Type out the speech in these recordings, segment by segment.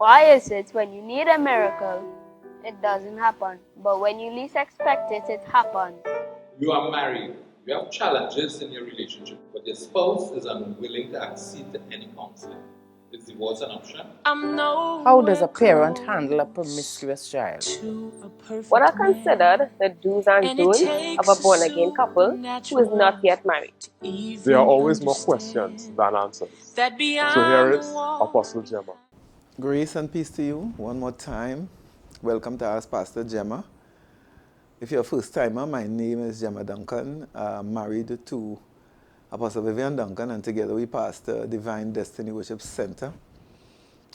Why is it when you need a miracle, it doesn't happen, but when you least expect it, it happens? You are married, you have challenges in your relationship, but your spouse is unwilling to accede to any counseling. Is divorce an option? How does a parent handle a promiscuous child? What are considered the do's and don'ts of a born again couple who is not yet married? There are always more questions than answers. So here is Apostle Jemma. Grace and peace to you one more time. Welcome to Ask Pastor Jemma. If you're a first timer, my name is Jemma Duncan. I'm married to Apostle Vivian Duncan, and together we pastor Divine Destiny Worship Center.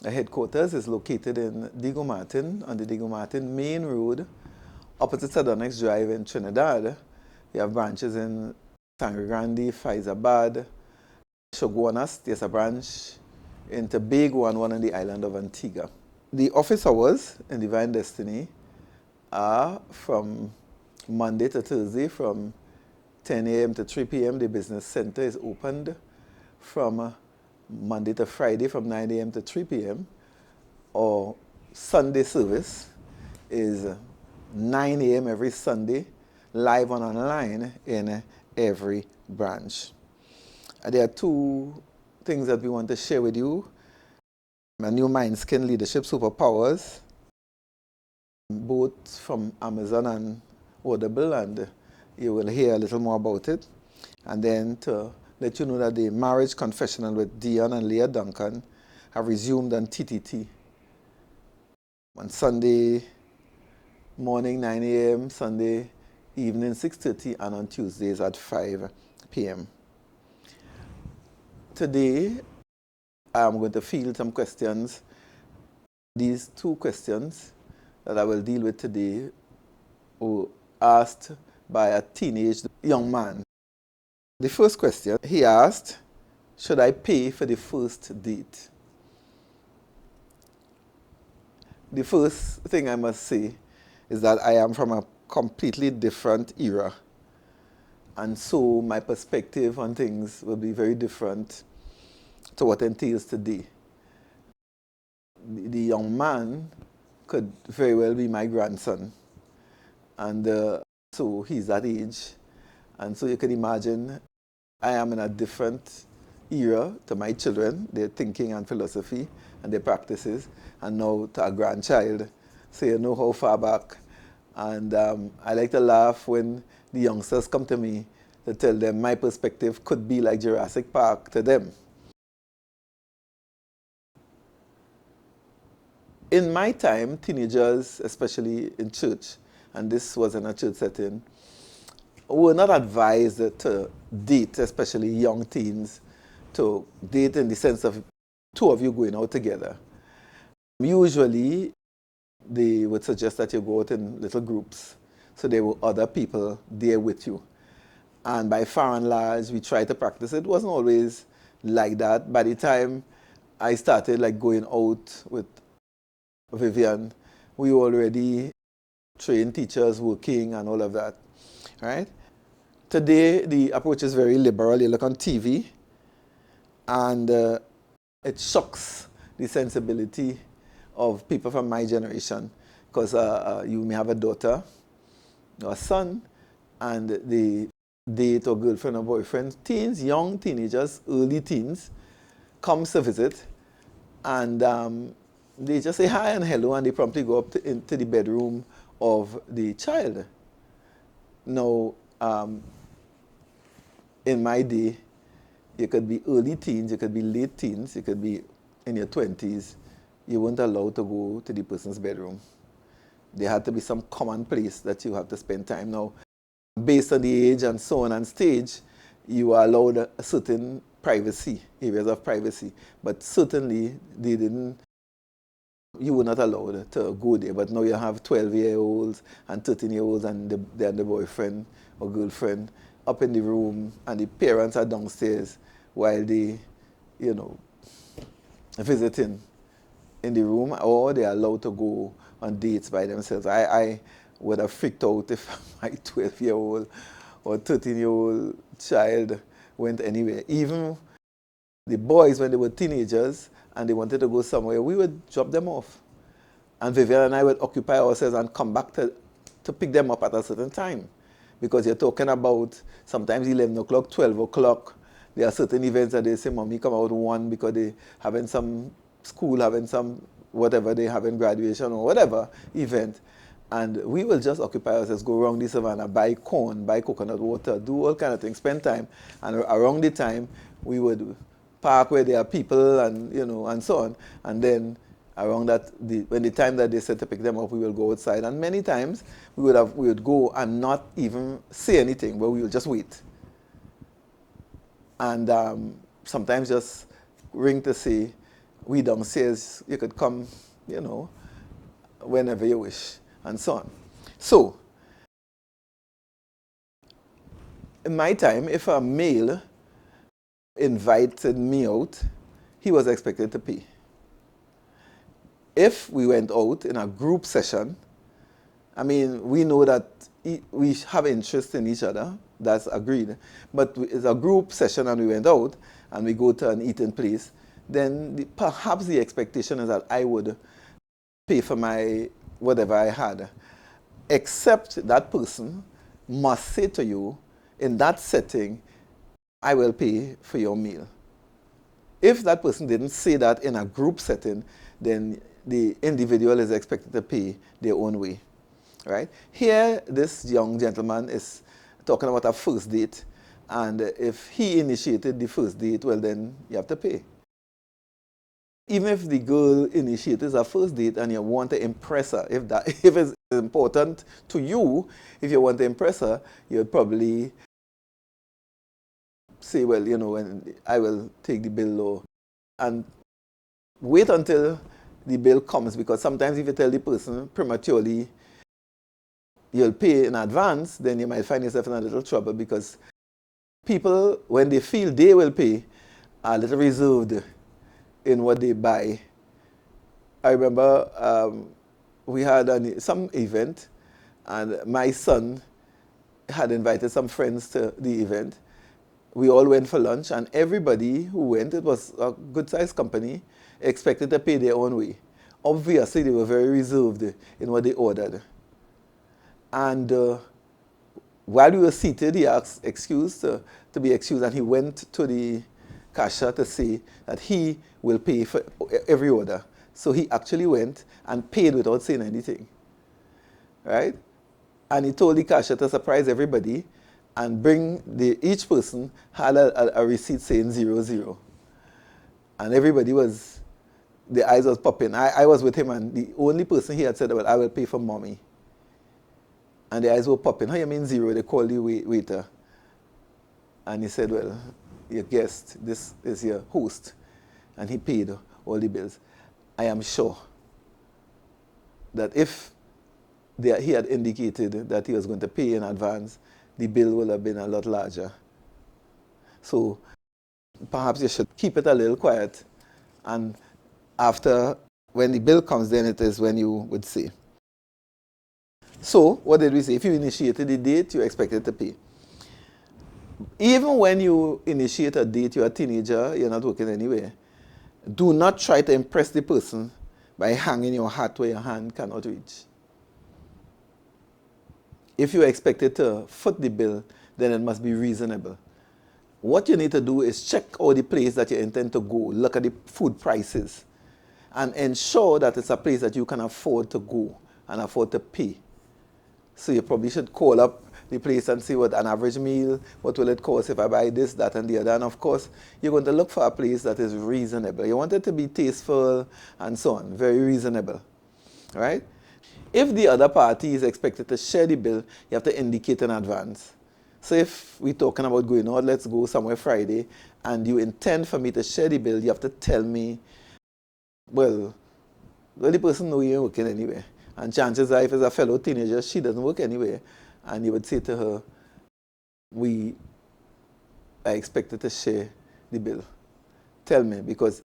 The headquarters is located in Diego Martin, on the Diego Martin Main Road, opposite Sardonyx Drive in Trinidad. We have branches in Sangre Grande, Faizabad, Shoguanas. There's a branch in Tobago and one on the island of Antigua. The office hours in Divine Destiny are from Monday to Thursday from 10 a.m. to 3 p.m. The business center is opened from Monday to Friday from 9 a.m. to 3 p.m. Or Sunday service is 9 a.m. every Sunday, live and online in every branch. There are two things that we want to share with you. A new Mindskin Leadership Superpowers, both from Amazon and Audible, and you will hear a little more about it. And then to let you know that the Marriage Confessional with Dion and Leah Duncan have resumed on TTT. On Sunday morning 9 a.m., Sunday evening 6:30, and on Tuesdays at 5 p.m. Today, I'm going to field some questions. These two questions that I will deal with today were asked by a teenage young man. The first question, he asked, should I pay for the first date? The first thing I must say is that I am from a completely different era. And so my perspective on things will be very different to what entails today. The young man could very well be my grandson. And so he's that age. And so you can imagine I am in a different era to my children, their thinking and philosophy and their practices, and now to a grandchild. So you know how far back. And I like to laugh when the youngsters come to me to tell them my perspective could be like Jurassic Park to them. In my time, teenagers, especially in church, and this was in a church setting, were not advised to date, especially young teens, to date in the sense of two of you going out together. Usually, they would suggest that you go out in little groups, so there were other people there with you. And by far and large, we tried to practice it. It wasn't always like that. By the time I started like going out with Vivian, we were already trained teachers working and all of that, right? Today, the approach is very liberal. You look on TV, and it shocks the sensibility of people from my generation, because you may have a daughter or a son, and they date or girlfriend or boyfriend, teens, young teenagers, early teens, comes to visit, and they just say hi and hello, and they promptly go up into the bedroom of the child. Now, in my day, you could be early teens, you could be late teens, you could be in your 20s. You weren't allowed to go to the person's bedroom. There had to be some common place that you have to spend time. Now, based on the age and so on and stage, you are allowed a certain privacy, areas of privacy. But certainly, you were not allowed to go there. But now you have 12-year-olds and 13-year-olds and the boyfriend or girlfriend up in the room, and the parents are downstairs while they, visiting in the room, or they are allowed to go on dates by themselves. I would have freaked out if my 12-year-old or 13-year-old child went anywhere. Even the boys, when they were teenagers and they wanted to go somewhere, we would drop them off. And Vivian and I would occupy ourselves and come back to pick them up at a certain time. Because you're talking about sometimes 11 o'clock, 12 o'clock. There are certain events that they say, Mommy, come out 1 because they having some school, having some whatever they having graduation or whatever event. And we will just occupy ourselves, go around the savannah, buy corn, buy coconut water, do all kind of things, spend time. And around the time, we would park where there are people and, and so on. And then around that, when the time that they said to pick them up, we will go outside. And many times, we would go and not even say anything, but we will just wait. And sometimes just ring to say, we downstairs, you could come, whenever you wish, and so on. So, in my time, if a male invited me out, he was expected to pay. If we went out in a group session, I mean, we know that we have interest in each other, that's agreed. But it's a group session and we went out and we go to an eating place, then perhaps the expectation is that I would pay for my whatever I had. Except that person must say to you, in that setting, I will pay for your meal. If that person didn't say that in a group setting, then the individual is expected to pay their own way. Right? Here, this young gentleman is talking about a first date, and if he initiated the first date, well, then you have to pay. Even if the girl initiates a first date and you want to impress her, if it's important to you, if you want to impress her, you would probably say, well, and I will take the bill, and wait until the bill comes, because sometimes if you tell the person prematurely, you'll pay in advance, then you might find yourself in a little trouble, because people, when they feel they will pay, are a little reserved in what they buy. I remember we had some event, and my son had invited some friends to the event. We all went for lunch, and everybody who went, it was a good-sized company, expected to pay their own way. Obviously, they were very reserved in what they ordered. And while we were seated, he asked to be excused, and he went to the cashier to say that he will pay for every order. So he actually went and paid without saying anything, right? And he told the cashier to surprise everybody and bring each person had a receipt saying 00. And everybody the eyes was popping. I was with him, and the only person he had said, well, I will pay for Mommy. And the eyes were popping. How you mean 0? They called the waiter. And he said, well, your guest, this is your host. And he paid all the bills. I am sure that if he had indicated that he was going to pay in advance, the bill would have been a lot larger. So perhaps you should keep it a little quiet, and when the bill comes, then it is when you would say. So, what did we say? If you initiated the date, you expected to pay. Even when you initiate a date, you're a teenager, you're not working anywhere, do not try to impress the person by hanging your hat where your hand cannot reach. If you are expected to foot the bill, then it must be reasonable. What you need to do is check out the place that you intend to go, look at the food prices, and ensure that it's a place that you can afford to go and afford to pay. So you probably should call up the place and see what an average meal, what will it cost if I buy this, that, and the other. And of course, you're going to look for a place that is reasonable. You want it to be tasteful and so on, very reasonable, right? If the other party is expected to share the bill, you have to indicate in advance. So if we're talking about going out, let's go somewhere Friday, and you intend for me to share the bill, you have to tell me, well, the person knows you ain't working anywhere. And chances are, if it's a fellow teenager, she doesn't work anywhere. And you would say to her, we are expected to share the bill. Tell me, because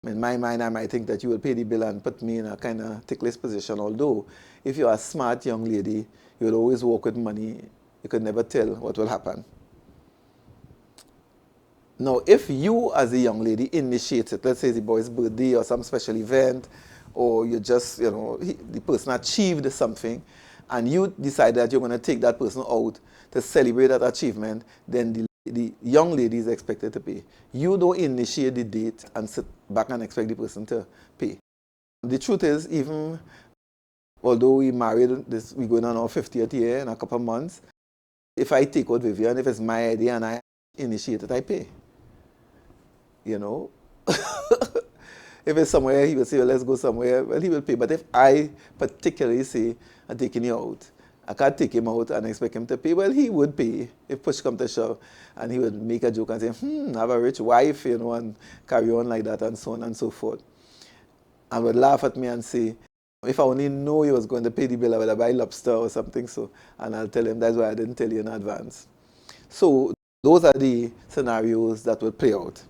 in my mind, I might think that you will pay the bill and put me in a kind of ticklish position. Although, if you're a smart young lady, you will always walk with money. You could never tell what will happen. Now, if you as a young lady initiate it, let's say the boy's birthday or some special event, or you just, the person achieved something, and you decide that you're going to take that person out to celebrate that achievement, then the young lady is expected to pay. You don't initiate the date and sit back and expect the person to pay. The truth is, even although we married, we're going on our 50th year in a couple of months, if I take out Vivian, if it's my idea and I initiate it, I pay. You know? If it's somewhere, he will say, well, let's go somewhere. Well, he will pay. But if I particularly say, I'm taking you out, I can't take him out and expect him to pay. Well, he would pay if push comes to shove. And he would make a joke and say, I have a rich wife, and carry on like that and so on and so forth. And would laugh at me and say, if I only know he was going to pay the bill, I would have buy lobster or something. And I'll tell him, that's why I didn't tell you in advance. So those are the scenarios that will play out.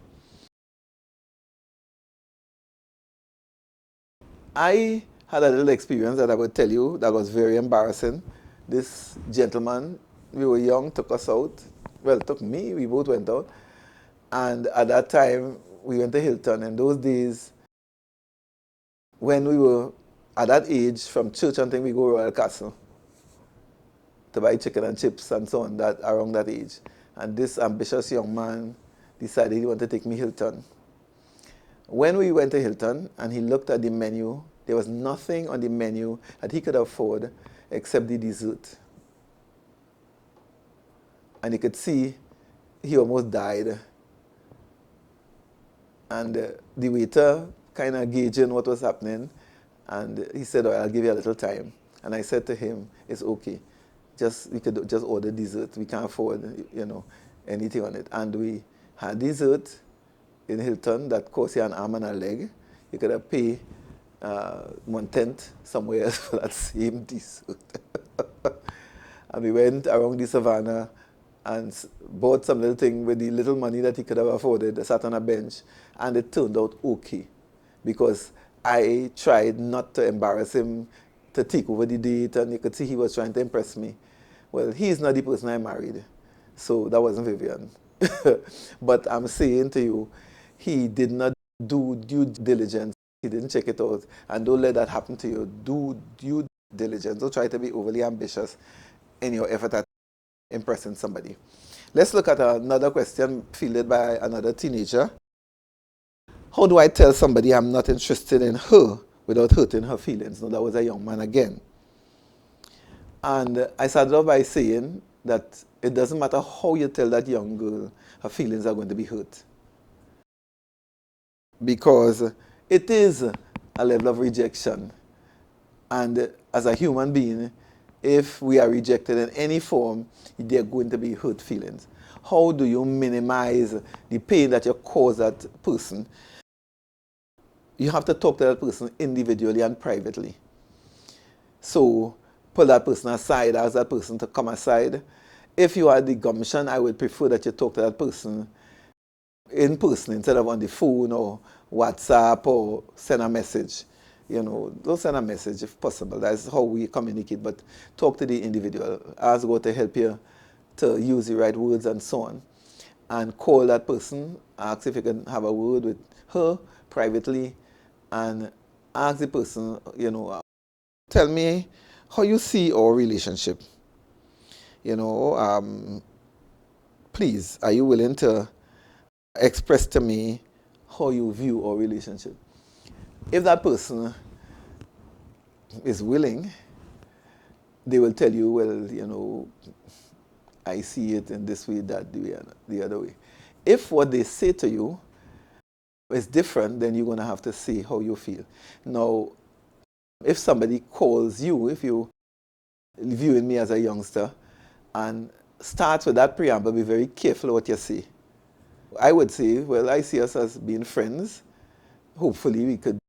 I had a little experience that I would tell you that was very embarrassing. This gentleman, we were young, took us out. Well, took me, we both went out. And at that time, we went to Hilton. In those days, when we were at that age, from church and thing, we go to Royal Castle to buy chicken and chips and so on, around that age. And this ambitious young man decided he wanted to take me Hilton. When we went to Hilton and he looked at the menu, there was nothing on the menu that he could afford except the dessert. And you could see he almost died. And the waiter kind of gauging what was happening, and he said, I'll give you a little time. And I said to him, it's okay. We could just order dessert. We can't afford, anything on it. And we had dessert in Hilton that cost you an arm and a leg. You could have paid 1/10 somewhere else for that same dessert. And we went around the savannah and bought some little thing with the little money that he could have afforded, sat on a bench, and it turned out okay. Because I tried not to embarrass him, to take over the date, and you could see he was trying to impress me. Well, he's not the person I married, so that wasn't Vivian. But I'm saying to you, he did not do due diligence. He didn't check it out. And don't let that happen to you. Do due diligence. Don't try to be overly ambitious in your effort at impressing somebody. Let's look at another question fielded by another teenager. How do I tell somebody I'm not interested in her without hurting her feelings? Now, that was a young man again. And I started off by saying that it doesn't matter how you tell that young girl, her feelings are going to be hurt. Because it is a level of rejection. And as a human being, if we are rejected in any form, there are going to be hurt feelings. How do you minimize the pain that you cause that person? You have to talk to that person individually and privately. So pull that person aside, ask that person to come aside. If you are the gumption, I would prefer that you talk to that person in person instead of on the phone or WhatsApp or send a message. Don't send a message if possible. That's how we communicate. But talk to the individual. Ask God to help you to use the right words and so on. And call that person. Ask if you can have a word with her privately. And ask the person, tell me how you see our relationship. Please, are you willing to express to me how you view our relationship? If that person is willing, they will tell you, well, I see it in this way, that way, and the other way. If what they say to you is different, then you're going to have to say how you feel. Now, if somebody calls you, if you viewing me as a youngster, and start with that preamble, be very careful what you say. I would say, well, I see us as being friends. Hopefully we could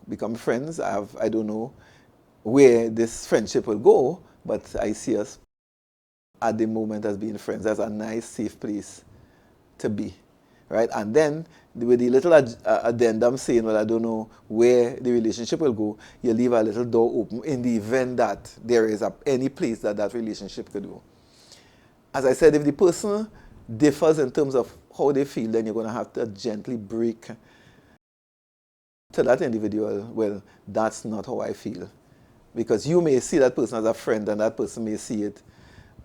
become friends. I don't know where this friendship will go, but I see us at the moment as being friends. That's a nice, safe place to be, right? And then with the little addendum saying, well, I don't know where the relationship will go, you leave a little door open in the event that there is any place that relationship could go. As I said, if the person differs in terms of how they feel, then you're going to have to gently break to that individual, well, that's not how I feel. Because you may see that person as a friend, and that person may see it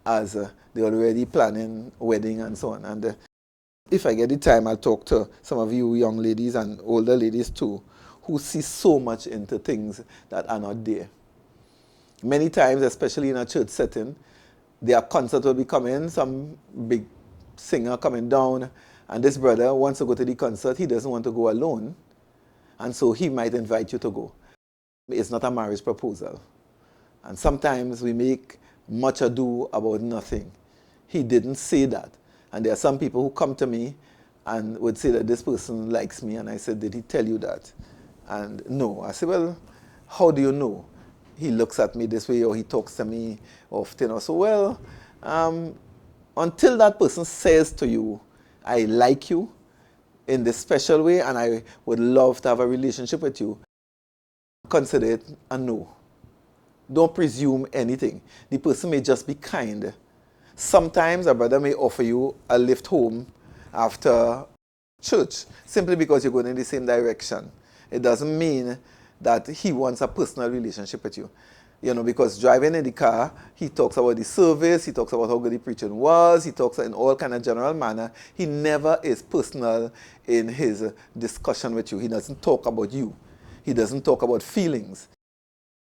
as they're already planning wedding and so on. And if I get the time, I'll talk to some of you young ladies and older ladies too, who see so much into things that are not there. Many times, especially in a church setting, their concert will be coming, some big singer coming down, and this brother wants to go to the concert. He doesn't want to go alone, and so he might invite you to go. It's not a marriage proposal. And sometimes we make much ado about nothing. He didn't say that. And there are some people who come to me and would say that this person likes me, and I said, did he tell you that? And no. I said, well, how do you know? He looks at me this way, or he talks to me often, or so. Well, until that person says to you, I like you in this special way, and I would love to have a relationship with you, consider it a no. Don't presume anything. The person may just be kind. Sometimes a brother may offer you a lift home after church, simply because you're going in the same direction. It doesn't mean that he wants a personal relationship with you. You know, because driving in the car, he talks about the service, he talks about how good the preaching was, he talks in all kind of general manner. He never is personal in his discussion with you. He doesn't talk about you. He doesn't talk about feelings.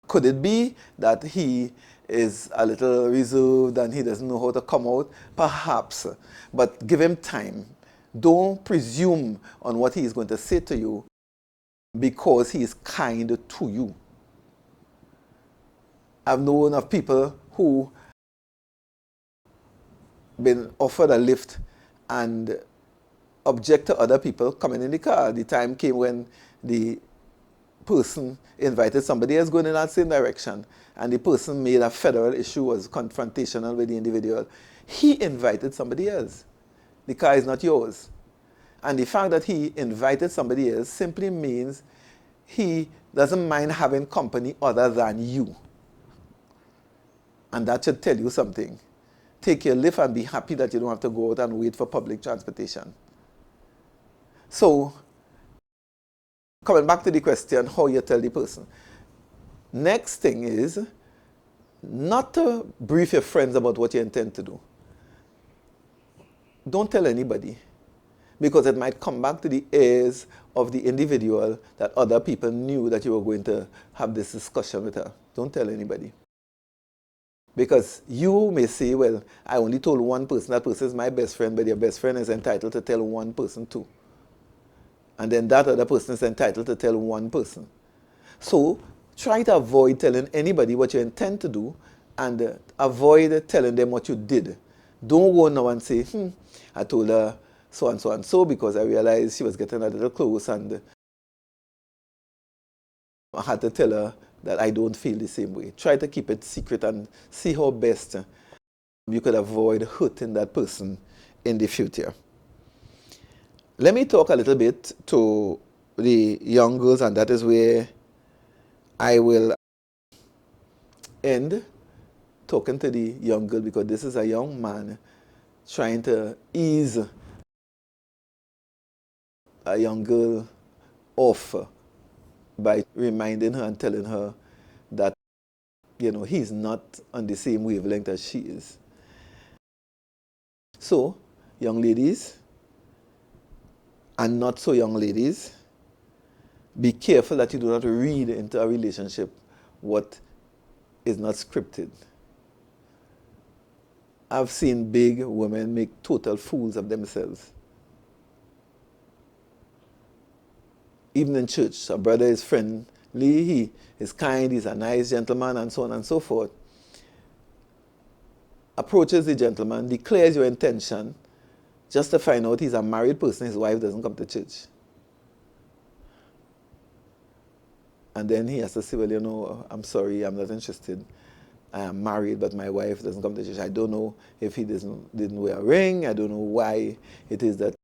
Could it be that he is a little reserved and he doesn't know how to come out? Perhaps. But give him time. Don't presume on what he is going to say to you because he is kind to you. I've known of people who been offered a lift and object to other people coming in the car. The time came when the person invited somebody else going in that same direction, and the person made a federal issue, was confrontational with the individual. He invited somebody else. The car is not yours. And the fact that he invited somebody else simply means he doesn't mind having company other than you. And that should tell you something. Take your lift and be happy that you don't have to go out and wait for public transportation. So, coming back to the question, how you tell the person. Next thing is not to brief your friends about what you intend to do. Don't tell anybody, because it might come back to the ears of the individual that other people knew that you were going to have this discussion with her. Don't tell anybody. Because you may say, well, I only told one person, that person is my best friend, but your best friend is entitled to tell one person too. And then that other person is entitled to tell one person. So try to avoid telling anybody what you intend to do, and avoid telling them what you did. Don't go now and say, I told her so and so and so because I realized she was getting a little close, and I had to tell her that I don't feel the same way. Try to keep it secret and see how best you could avoid hurting that person in the future. Let me talk a little bit to the young girls, and that is where I will end talking to the young girl, because this is a young man trying to ease a young girl off by reminding her and telling her that, you know, he's not on the same wavelength as she is. So, young ladies, and not so young ladies, be careful that you do not read into a relationship what is not scripted. I've seen big women make total fools of themselves. Even in church, a brother is friendly, he is kind, he's a nice gentleman, and so on and so forth. Approaches the gentleman, declares your intention, just to find out he's a married person, his wife doesn't come to church. And then he has to say, well, you know, I'm sorry, I'm not interested. I am married, but my wife doesn't come to church. I don't know if he didn't wear a ring. I don't know why it is that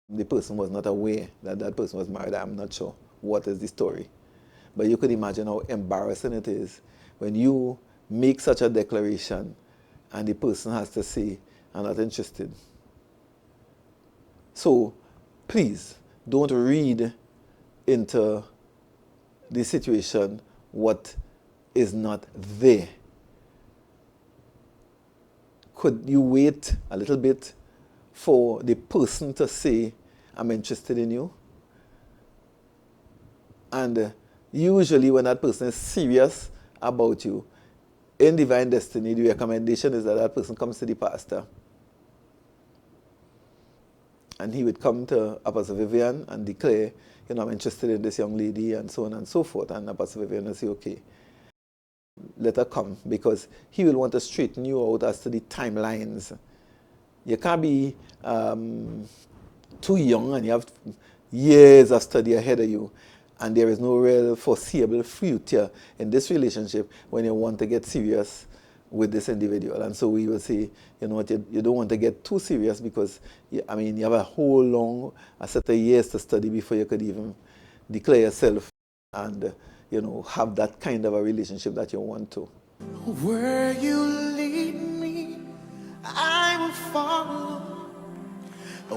the person was not aware that that person was married. I'm not sure what is the story. But you could imagine how embarrassing it is when you make such a declaration and the person has to say, I'm not interested. So please don't read into the situation what is not there. Could you wait a little bit for the person to say, I'm interested in you? And usually when that person is serious about you, in Divine Destiny, the recommendation is that that person comes to the pastor. And he would come to Apostle Vivian and declare, I'm interested in this young lady, and so on and so forth. And Apostle Vivian will say, okay, let her come, because he will want to straighten you out as to the timelines. You can't be too young and you have years of study ahead of you, and there is no real foreseeable future in this relationship when you want to get serious with this individual. And so we will say, you don't want to get too serious, because you have a whole long set of years to study before you could even declare yourself and have that kind of a relationship that you want to. Where you lead me, I will follow.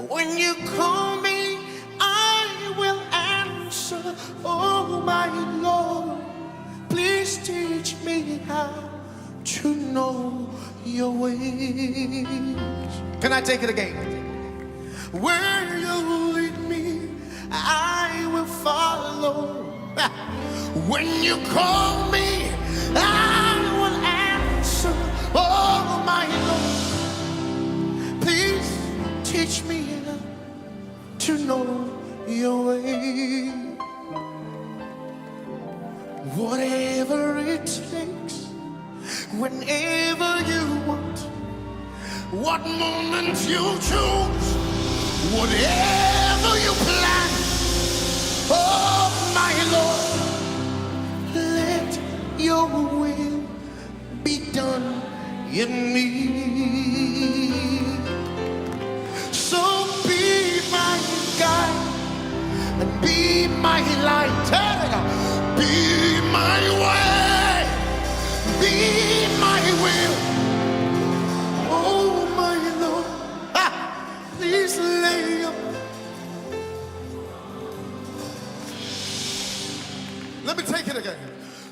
When you call me, I will answer. Oh my Lord, please teach me how to know your ways. Can I take it again? Where you lead me, I will follow. When you call me, I will answer. Oh my Lord, please teach me to know your way. Whatever it takes, whenever you want, what moment you choose, whatever you plan. Oh my Lord, let your will be done in me. So be my guide and be my light. Be my way, be my will. Oh my Lord, please lay up. Let me take it again.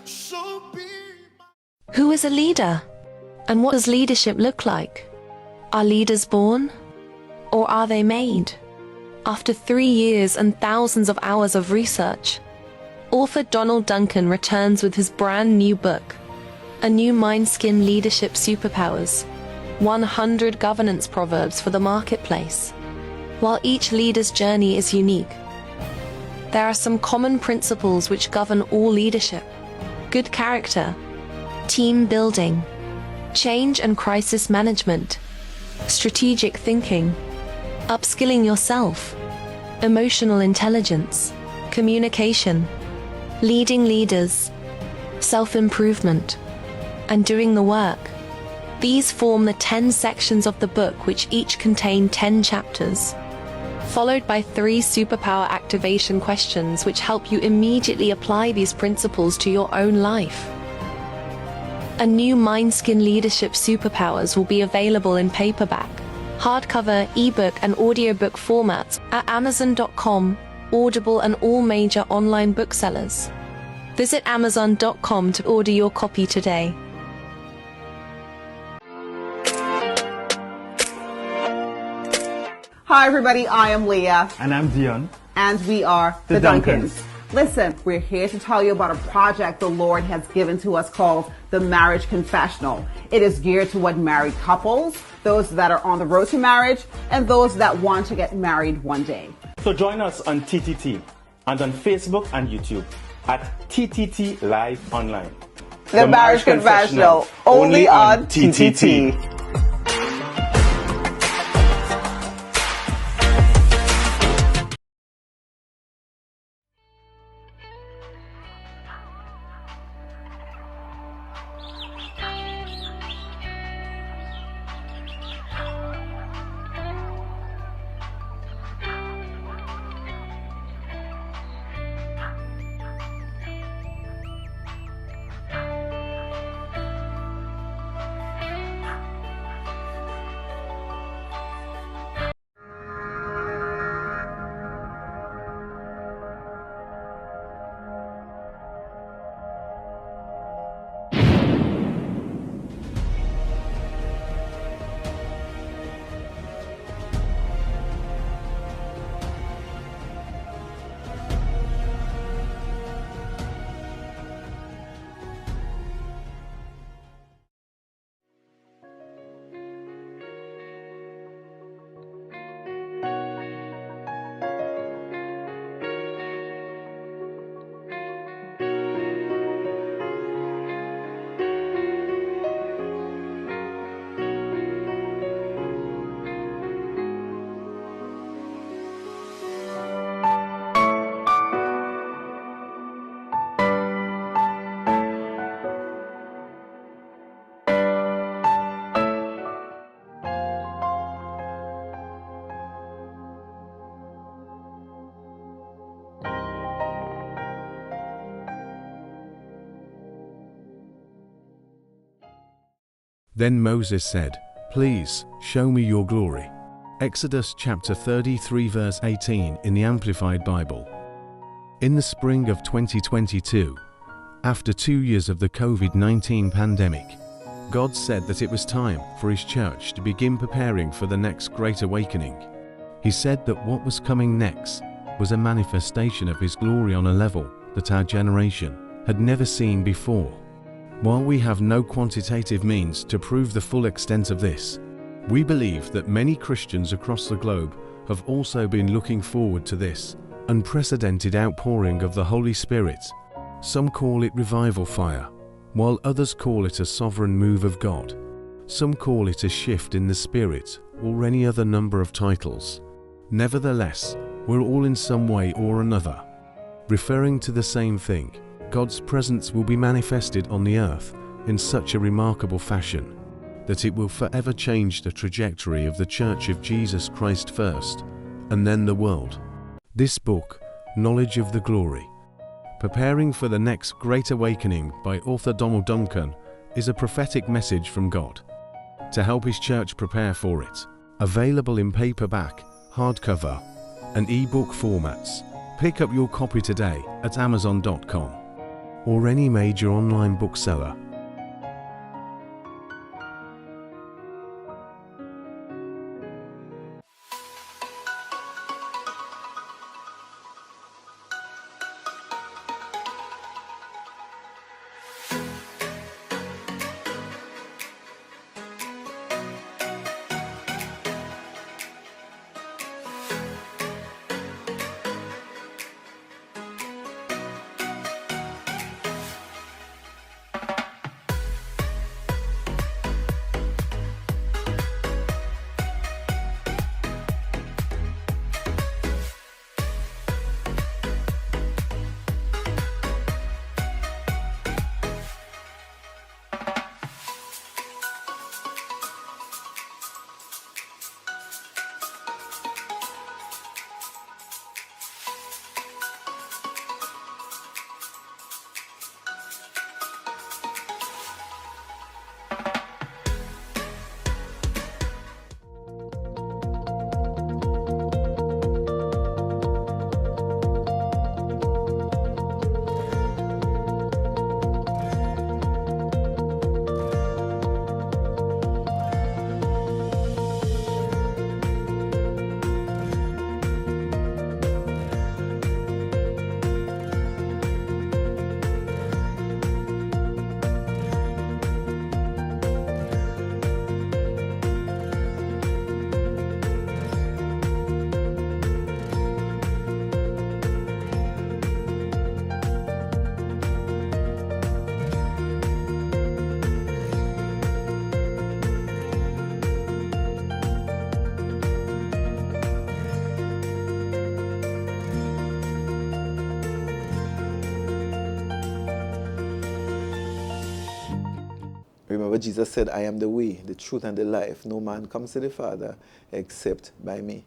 So be my... Who is a leader? And what does leadership look like? Are leaders born? Or are they made? After 3 years and thousands of hours of research, author Donald Duncan returns with his brand new book, A New Mind-Skin Leadership Superpowers, 100 governance proverbs for the marketplace. While each leader's journey is unique, there are some common principles which govern all leadership: good character, team building, change and crisis management, strategic thinking, upskilling yourself, emotional intelligence, communication, leading leaders, self-improvement, and doing the work. These form the 10 sections of the book, which each contain 10 chapters, followed by 3 superpower activation questions which help you immediately apply these principles to your own life. A New Mind-Skin Leadership Superpowers will be available in paperback, hardcover, ebook, and audiobook formats at Amazon.com, Audible, and all major online booksellers. Visit Amazon.com to order your copy today. Hi everybody, I am Leah. And I'm Dion. And we are the Duncans. Listen, we're here to tell you about a project the Lord has given to us called the Marriage Confessional. It is geared to what married couples, those that are on the road to marriage, and those that want to get married one day. So join us on TTT and on Facebook and YouTube at TTT Live Online. The Marriage Confessional, only on TTT. Then Moses said, "Please, show me your glory." Exodus chapter 33 verse 18 in the Amplified Bible. In the spring of 2022, after 2 years of the COVID-19 pandemic, God said that it was time for His church to begin preparing for the next Great Awakening. He said that what was coming next was a manifestation of His glory on a level that our generation had never seen before. While we have no quantitative means to prove the full extent of this, we believe that many Christians across the globe have also been looking forward to this unprecedented outpouring of the Holy Spirit. Some call it revival fire, while others call it a sovereign move of God. Some call it a shift in the Spirit, or any other number of titles. Nevertheless, we're all in some way or another referring to the same thing. God's presence will be manifested on the earth in such a remarkable fashion that it will forever change the trajectory of the Church of Jesus Christ first, and then the world. This book, Knowledge of the Glory, Preparing for the Next Great Awakening by author Duncan, is a prophetic message from God to help His church prepare for it. Available in paperback, hardcover, and e-book formats. Pick up your copy today at Amazon.com or any major online bookseller. Remember, Jesus said, "I am the way, the truth, and the life. No man comes to the Father except by me."